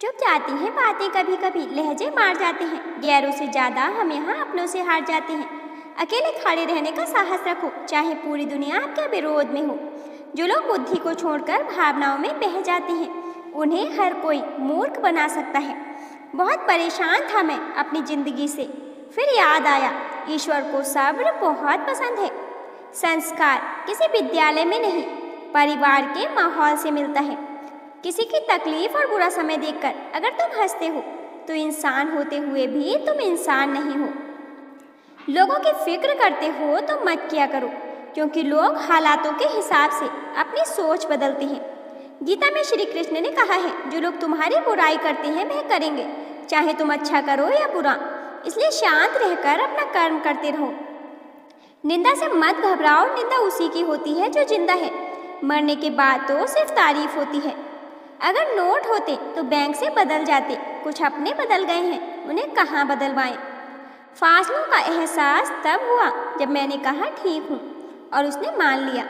चुप जाती हैं बातें, कभी कभी लहजे मार जाते हैं। गैरों से ज्यादा हम यहाँ अपनों से हार जाते हैं। अकेले खड़े रहने का साहस रखो, चाहे पूरी दुनिया आपके विरोध में हो। जो लोग बुद्धि को छोड़कर भावनाओं में बह जाते हैं, उन्हें हर कोई मूर्ख बना सकता है। बहुत परेशान था मैं अपनी जिंदगी से, फिर याद आया ईश्वर को सब्र बहुत पसंद है। संस्कार किसी विद्यालय में नहीं, परिवार के माहौल से मिलता है। किसी की तकलीफ और बुरा समय देखकर अगर तुम हंसते हो तो इंसान होते हुए भी तुम इंसान नहीं हो। लोगों की फिक्र करते हो तो मत किया करो, क्योंकि लोग हालातों के हिसाब से अपनी सोच बदलते हैं। गीता में श्री कृष्ण ने कहा है, जो लोग तुम्हारी बुराई करते हैं वह करेंगे, चाहे तुम अच्छा करो या बुरा। इसलिए शांत रहकर अपना कर्म करते रहो। निंदा से मत घबराओ, निंदा उसी की होती है जो जिंदा है। मरने के बाद तो सिर्फ तारीफ होती है। अगर नोट होते तो बैंक से बदल जाते, कुछ अपने बदल गए हैं, उन्हें कहाँ बदलवाएं। फासलों का एहसास तब हुआ जब मैंने कहा ठीक हूँ और उसने मान लिया।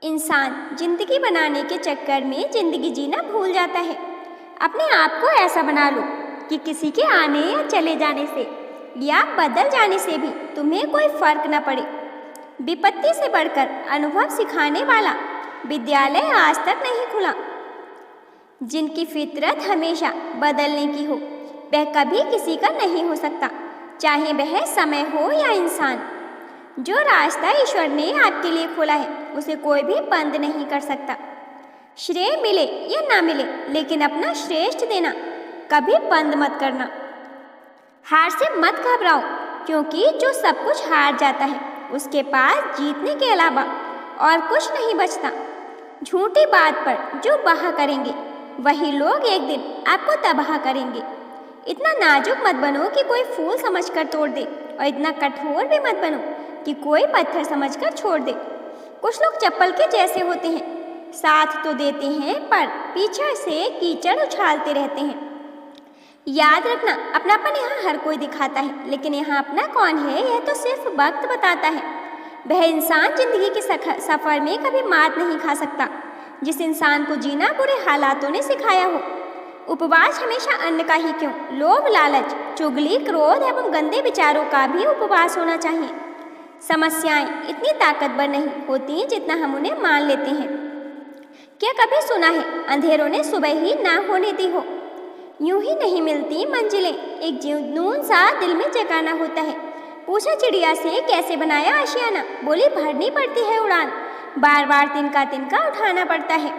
इंसान जिंदगी बनाने के चक्कर में जिंदगी जीना भूल जाता है। अपने आप को ऐसा बना लो कि किसी के आने या चले जाने से या बदल जाने से भी तुम्हें कोई फर्क न पड़े। विपत्ति से बढ़कर अनुभव सिखाने वाला विद्यालय आज तक नहीं खुला। जिनकी फितरत हमेशा बदलने की हो, वह कभी किसी का नहीं हो सकता, चाहे वह समय हो या इंसान। जो रास्ता ईश्वर ने आपके लिए खोला है, उसे कोई भी बंद नहीं कर सकता। श्रेय मिले या ना मिले, लेकिन अपना श्रेष्ठ देना कभी बंद मत करना। हार से मत घबराओ, क्योंकि जो सब कुछ हार जाता है उसके पास जीतने के अलावा और कुछ नहीं बचता। झूठी बात पर जो बहा करेंगे, वही लोग एक दिन आपको तबाह करेंगे। इतना नाजुक मत बनो कि कोई फूल समझकर तोड़ दे, और इतना कठोर भी मत बनो कि कोई पत्थर समझकर छोड़ दे। कुछ लोग चप्पल के जैसे होते हैं, साथ तो देते हैं पर पीछे से कीचड़ उछालते रहते हैं। याद रखना, अपनापन यहाँ हर कोई दिखाता है, लेकिन यहाँ अपना कौन है यह तो सिर्फ वक्त बताता है। वह इंसान जिंदगी के सफर में कभी मात नहीं खा सकता जिस इंसान को जीना बुरे हालातों ने सिखाया हो। उपवास हमेशा अन्न का ही क्यों, लोभ, लालच, चुगली, क्रोध एवं गंदे विचारों का भी उपवास होना चाहिए। समस्याएं इतनी ताकतवर नहीं होती जितना हम उन्हें मान लेते हैं। क्या कभी सुना है अंधेरों ने सुबह ही ना होने दी हो? यूं ही नहीं मिलती मंजिलें, एक जुनून सा दिल में जगाना होता है। पूछा चिड़िया से कैसे बनाया आशियाना, बोली भरनी पड़ती है उड़ान, बार बार तिनका उठाना पड़ता है।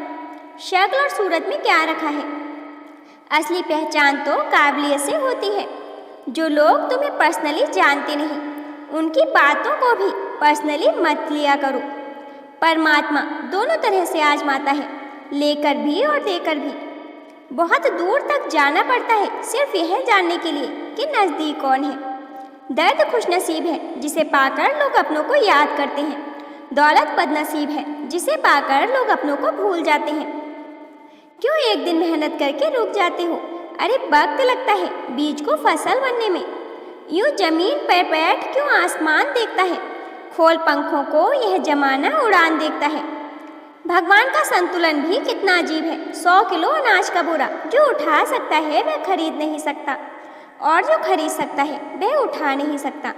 शक्ल और सूरत में क्या रखा है, असली पहचान तो काबिलियत से होती है। जो लोग तुम्हें पर्सनली जानते नहीं, उनकी बातों को भी पर्सनली मत लिया करो। परमात्मा दोनों तरह से आजमाता है, लेकर भी और देकर भी। बहुत दूर तक जाना पड़ता है सिर्फ यह जानने के लिए कि नज़दीक कौन है। दर्द खुशनसीब है जिसे पाकर लोग अपनों को याद करते हैं। दौलत बदनसीब है जिसे पाकर लोग अपनों को भूल जाते हैं। क्यों एक दिन मेहनत करके रुक जाते हो? अरे वक्त लगता है बीज को फसल बनने में। यूं जमीन पर बैठ क्यों आसमान देखता है? खोल पंखों को यह जमाना उड़ान देखता है। भगवान का संतुलन भी कितना अजीब है। 100 किलो अनाज का बोरा जो उठा सकता है वह खरीद नहीं सकता, और जो खरीद सकता है वह उठा नहीं सकता।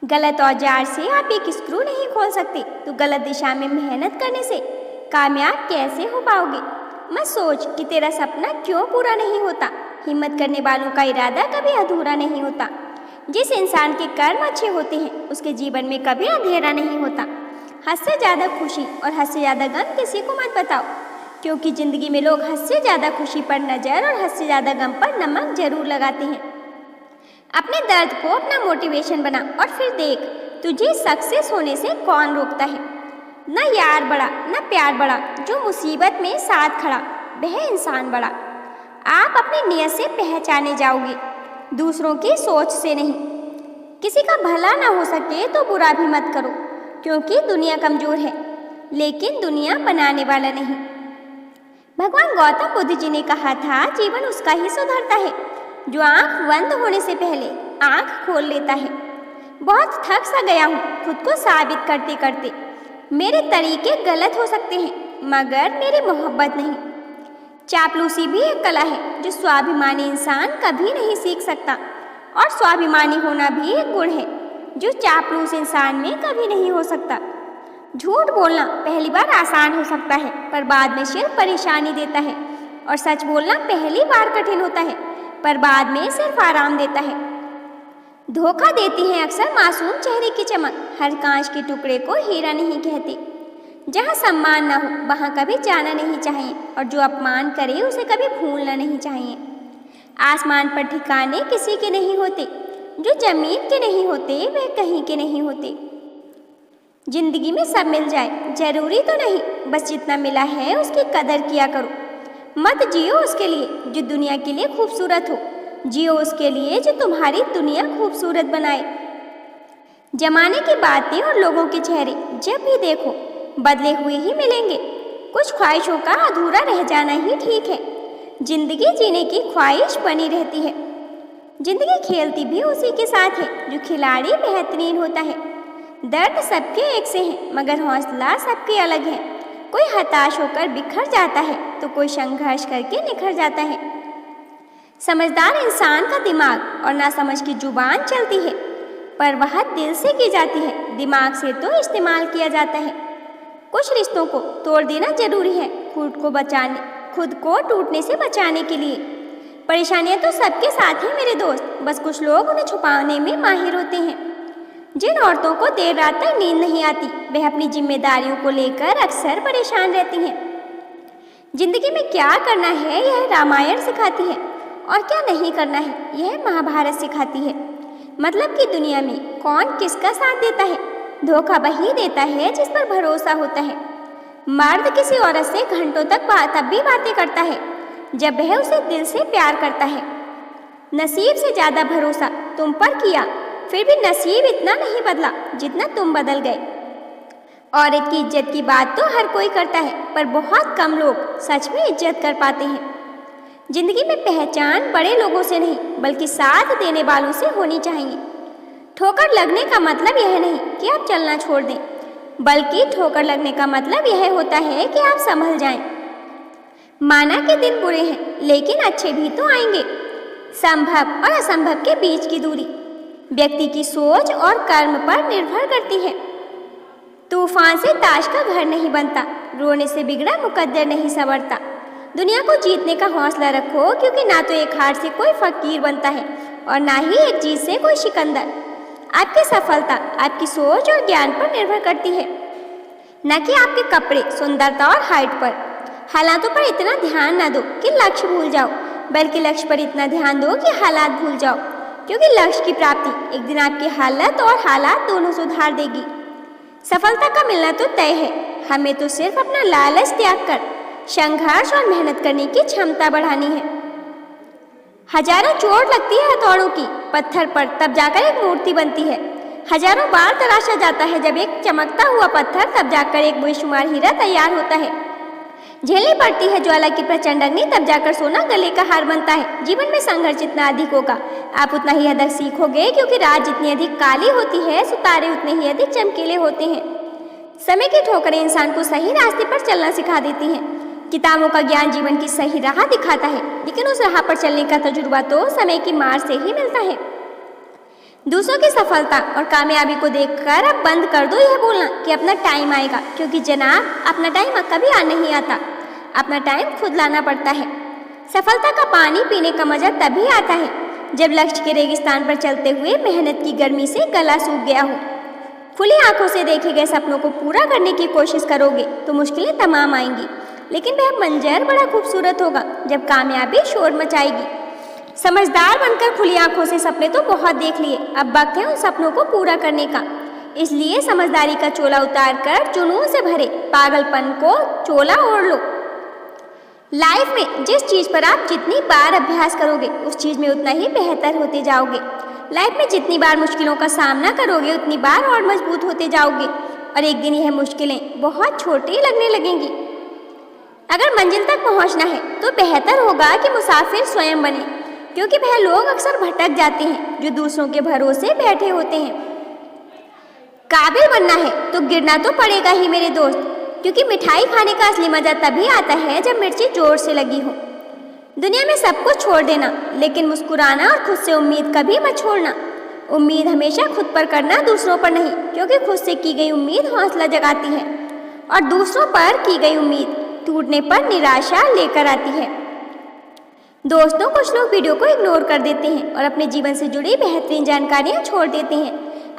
गलत औजार से आप एक स्क्रू नहीं खोल सकते, तो गलत दिशा में मेहनत करने से कामयाब कैसे हो पाओगे? मत सोच कि तेरा सपना क्यों पूरा नहीं होता। हिम्मत करने वालों का इरादा कभी अधूरा नहीं होता। जिस इंसान के कर्म अच्छे होते हैं उसके जीवन में कभी अंधेरा नहीं होता। हद से ज़्यादा खुशी और हद से ज़्यादा गम किसी को मत बताओ, क्योंकि ज़िंदगी में लोग हद से ज़्यादा खुशी पर नज़र और हद से ज़्यादा गम पर नमक जरूर लगाते हैं। अपने दर्द को अपना मोटिवेशन बना और फिर देख तुझे सक्सेस होने से कौन रोकता है। न यार बड़ा न प्यार बड़ा, जो मुसीबत में साथ खड़ा वह इंसान बड़ा। आप अपनी नियत से पहचाने जाओगे, दूसरों की सोच से नहीं। किसी का भला ना हो सके तो बुरा भी मत करो, क्योंकि दुनिया कमजोर है, लेकिन दुनिया बनाने वाला नहीं। भगवान गौतम बुद्ध जी ने कहा था, जीवन उसका ही सुधरता है जो आंख बंद होने से पहले आंख खोल लेता है। बहुत थक सा गया हूँ खुद को साबित करते करते। मेरे तरीके गलत हो सकते हैं, मगर मेरी मोहब्बत नहीं। चापलूसी भी एक कला है जो स्वाभिमानी इंसान कभी नहीं सीख सकता, और स्वाभिमानी होना भी एक गुण है जो चापलूस इंसान में कभी नहीं हो सकता। झूठ बोलना पहली बार आसान हो सकता है पर बाद में सिर्फ परेशानी देता है, और सच बोलना पहली बार कठिन होता है पर बाद में सिर्फ आराम देता है। धोखा देती है अक्सर मासूम चेहरे की चमक, हर कांच के टुकड़े को हीरा नहीं कहते। जहाँ सम्मान न हो वहाँ कभी जाना नहीं चाहिए, और जो अपमान करे उसे कभी भूलना नहीं चाहिए। आसमान पर ठिकाने किसी के नहीं होते, जो जमीन के नहीं होते वे कहीं के नहीं होते। जिंदगी में सब मिल जाए जरूरी तो नहीं, बस जितना मिला है उसकी कदर किया करो। मत जियो उसके लिए जो दुनिया के लिए खूबसूरत हो, जियो उसके लिए जो तुम्हारी दुनिया खूबसूरत बनाए। जमाने की बातें और लोगों के चेहरे जब भी देखो बदले हुए ही मिलेंगे। कुछ ख्वाहिशों का अधूरा रह जाना ही ठीक है। जिंदगी जीने की ख्वाहिश बनी रहती है। जिंदगी खेलती भी उसी के साथ है जो खिलाड़ी बेहतरीन होता है। दर्द सबके एक से है मगर हौसला सबके अलग है। कोई हताश होकर बिखर जाता है तो कोई संघर्ष करके निखर जाता है। समझदार इंसान का दिमाग और नासमझ की जुबान चलती है, पर वह दिल से की जाती है, दिमाग से तो इस्तेमाल किया जाता है। कुछ रिश्तों को तोड़ देना जरूरी है खुद को टूटने से बचाने के लिए। परेशानियां तो सबके साथ हैं मेरे दोस्त, बस कुछ लोग उन्हें छुपाने में माहिर होते हैं। जिन औरतों को देर रात तक नींद नहीं आती वह अपनी जिम्मेदारियों को लेकर अक्सर परेशान रहती हैं। जिंदगी में क्या करना है यह रामायण सिखाती है, और क्या नहीं करना है यह महाभारत सिखाती है। मतलब कि दुनिया में कौन किसका साथ देता है, धोखा वही देता है जिस पर भरोसा होता है। मर्द किसी औरत से घंटों तक तब भी बातें करता है जब वह उसे दिल से प्यार करता है। नसीब से ज़्यादा भरोसा तुम पर किया, फिर भी नसीब इतना नहीं बदला जितना तुम बदल गए। औरत की इज्जत की बात तो हर कोई करता है, पर बहुत कम लोग सच में इज्जत कर पाते हैं। जिंदगी में पहचान बड़े लोगों से नहीं बल्कि साथ देने वालों से होनी चाहिए। ठोकर लगने का मतलब यह नहीं कि आप चलना छोड़ दें, बल्कि ठोकर लगने का मतलब यह होता है कि आप संभल जाएं। माना कि दिन बुरे हैं लेकिन अच्छे भी तो आएंगे। संभव और असंभव के बीच की दूरी व्यक्ति की सोच और कर्म पर निर्भर करती है। तूफान से ताश का घर नहीं बनता, रोने से बिगड़ा मुकद्दर नहीं संवरता। दुनिया को जीतने का हौसला रखो, क्योंकि ना तो एक हार से कोई फकीर बनता है और ना ही एक जीत से कोई सिकंदर। आपकी सफलता आपकी सोच और ज्ञान पर निर्भर करती है, न कि आपके कपड़े, सुंदरता और हाइट पर। हालातों पर इतना ध्यान न दो कि लक्ष्य भूल जाओ, बल्कि लक्ष्य पर इतना ध्यान दो कि हालात भूल जाओ, क्योंकि लक्ष्य की प्राप्ति एक दिन आपकी हालत और हालात दोनों सुधार देगी। सफलता का मिलना तो तय है, हमें तो सिर्फ अपना लालच त्याग कर संघर्ष और मेहनत करने की क्षमता बढ़ानी है। हजारों चोट लगती है हथौड़ों की पत्थर पर, तब जाकर एक मूर्ति बनती है। हजारों बार तराशा जाता है जब एक चमकता हुआ पत्थर, तब जाकर एक बेशुमार हीरा तैयार होता है। झेलनी पड़ती है ज्वाला की प्रचंड अग्नि, तब जाकर सोना गले का हार बनता है। जीवन में संघर्ष जितना अधिक होगा आप उतना ही अधिक सीखोगे, क्योंकि रात जितनी अधिक काली होती है सितारे उतने ही अधिक चमकीले होते हैं। समय की ठोकरें इंसान को सही रास्ते पर चलना सिखा देती हैं। किताबों का ज्ञान जीवन की सही राह दिखाता है, लेकिन उस राह पर चलने का तजुर्बा तो समय की मार से ही मिलता है। दूसरों की सफलता और कामयाबी को देखकर अब बंद कर दो यह बोलना कि अपना टाइम आएगा, क्योंकि जनाब अपना टाइम कभी नहीं आता। अपना टाइम खुद लाना पड़ता है। सफलता का पानी पीने का मजा तभी आता है जब लक्ष्य के रेगिस्तान पर चलते हुए मेहनत की गर्मी से गला सूख गया हो। खुली आंखों से देखे गए सपनों को पूरा करने की कोशिश करोगे तो मुश्किलें तमाम आएंगी, लेकिन वह मंजर बड़ा खूबसूरत होगा जब कामयाबी शोर मचाएगी। समझदार बनकर खुली आंखों से सपने तो बहुत देख लिए, अब वक्त है उन सपनों को पूरा करने का। इसलिए समझदारी का चोला उतार कर जुनून से भरे पागलपन को चोला ओढ़ लो। लाइफ में जिस चीज़ पर आप जितनी बार अभ्यास करोगे उस चीज़ में उतना ही बेहतर होते जाओगे। लाइफ में जितनी बार मुश्किलों का सामना करोगे उतनी बार और मजबूत होते जाओगे, और एक दिन यह मुश्किलें बहुत छोटी लगने लगेंगी। अगर मंजिल तक पहुंचना है तो बेहतर होगा कि मुसाफिर स्वयं बने, क्योंकि वह लोग अक्सर भटक जाते हैं जो दूसरों के भरोसे बैठे होते हैं। काबिल बनना है तो गिरना तो पड़ेगा ही मेरे दोस्त, क्योंकि मिठाई खाने का असली मज़ा तभी आता है जब मिर्ची जोर से लगी हो। दुनिया में सब कुछ छोड़ देना, लेकिन मुस्कुराना और खुद से उम्मीद कभी मत छोड़ना। उम्मीद हमेशा खुद पर करना, दूसरों पर नहीं, क्योंकि खुद से की गई उम्मीद हौसला जगाती है और दूसरों पर की गई उम्मीद टूटने पर निराशा लेकर आती है। दोस्तों, कुछ लोग वीडियो को इग्नोर कर देते हैं और अपने जीवन से जुड़ी बेहतरीन जानकारियां छोड़ देते हैं।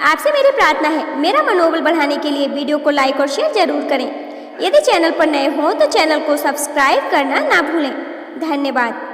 आपसे मेरी प्रार्थना है, मेरा मनोबल बढ़ाने के लिए वीडियो को लाइक और शेयर जरूर करें। यदि चैनल पर नए हों तो चैनल को सब्सक्राइब करना ना भूलें। धन्यवाद।